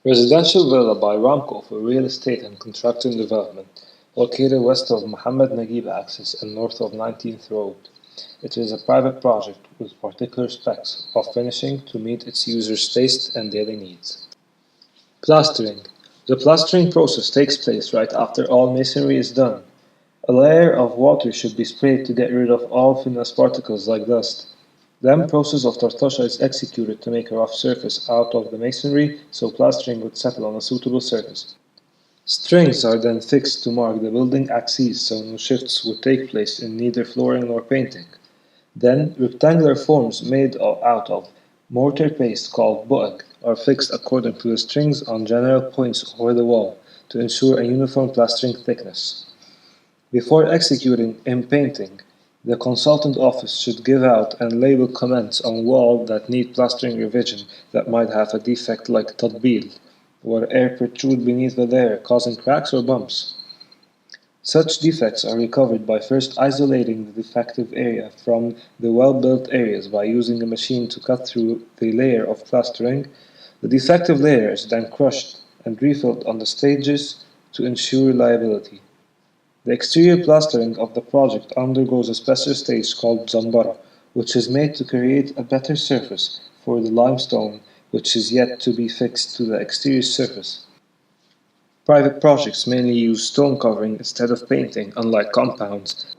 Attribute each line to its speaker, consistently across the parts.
Speaker 1: Residential villa by Ramco for real estate and construction development, located west of Mohammed Naguib Axis and north of 19th Road. It is a private project with particular specs of finishing to meet its users' taste and daily needs. Plastering. The plastering process takes place right after all masonry is done. A layer of water should be sprayed to get rid of all finesse particles like dust. Then process of tartasha is executed to make a rough surface out of the masonry so plastering would settle on a suitable surface. Strings are then fixed to mark the building axes so no shifts would take place in neither flooring nor painting. Then rectangular forms made out of mortar paste called bu'ag are fixed according to the strings on general points over the wall to ensure a uniform plastering thickness. Before executing in painting, the consultant office should give out and label comments on walls that need plastering revision that might have a defect like tatbil, where air protrudes beneath the layer causing cracks or bumps. Such defects are recovered by first isolating the defective area from the well-built areas by using a machine to cut through the layer of plastering. The defective layer is then crushed and refilled on the stages to ensure reliability. The exterior plastering of the project undergoes a special stage called zambara, which is made to create a better surface for the limestone which is yet to be fixed to the exterior surface. Private projects mainly use stone covering instead of painting, unlike compounds,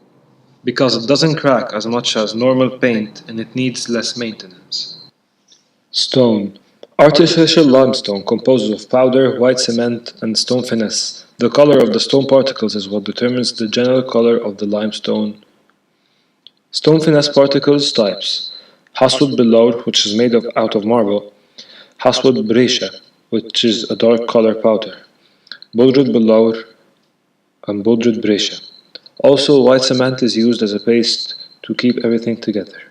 Speaker 1: because it doesn't crack as much as normal paint and it needs less maintenance. Stone. Artificial limestone composes of powder, white cement, and stone finesse. The color of the stone particles is what determines the general color of the limestone. Stone finesse particles types: Haswad Bilaur, which is made out of marble; Haswad Brescia, which is a dark color powder; Budrud Bilaur and Budrud Brescia. Also, white cement is used as a paste to keep everything together.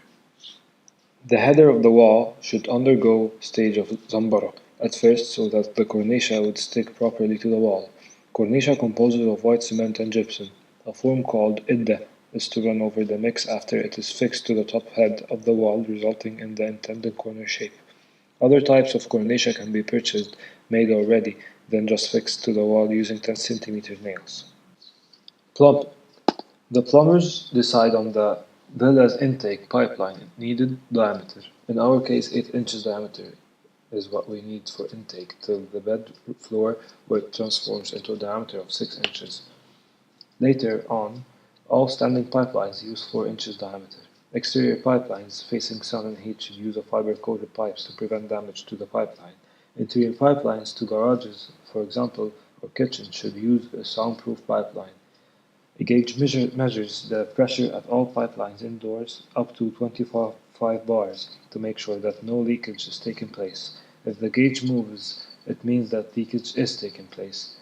Speaker 1: The header of the wall should undergo stage of zambara at first so that the cornice would stick properly to the wall. Cornice composes of white cement and gypsum. A form called idda is to run over the mix after it is fixed to the top head of the wall, resulting in the intended corner shape. Other types of cornice can be purchased made already, then just fixed to the wall using 10 cm nails. Plumb. The plumbers decide on the villa's intake pipeline needed diameter. In our case, 8 inches diameter is what we need for intake till the bed floor, where it transforms into a diameter of 6 inches. Later on, all standing pipelines use 4 inches diameter. Exterior pipelines facing sun and heat should use a fiber-coated pipes to prevent damage to the pipeline. Interior pipelines to garages, for example, or kitchens should use a soundproof pipeline. A gauge measures the pressure at all pipelines indoors up to 25 bars to make sure that no leakage is taking place. If the gauge moves, it means that leakage is taking place.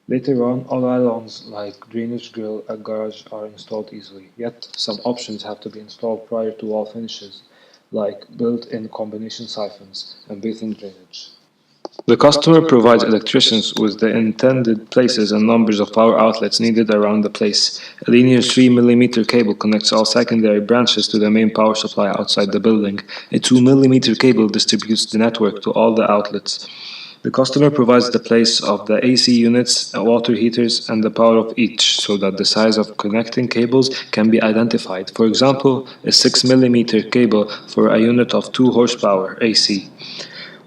Speaker 1: Later on, all add-ons like drainage grill and garage are installed easily, yet some options have to be installed prior to wall finishes, like built-in combination siphons and bathing drainage. The customer provides electricians with the intended places and numbers of power outlets needed around the place. A linear 3 mm cable connects all secondary branches to the main power supply outside the building. A 2 mm cable distributes the network to all the outlets. The customer provides the place of the AC units, water heaters, and the power of each so that the size of connecting cables can be identified. For example, a 6 mm cable for a unit of 2 horsepower AC,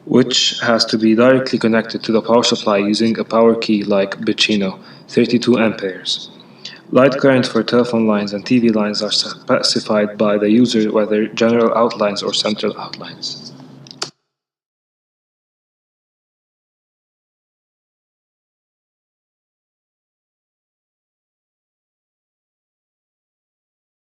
Speaker 1: which has to be directly connected to the power supply using a power key like Bicino, 32 amperes. Light current for telephone lines and TV lines are specified by the user, whether general outlines or central outlines.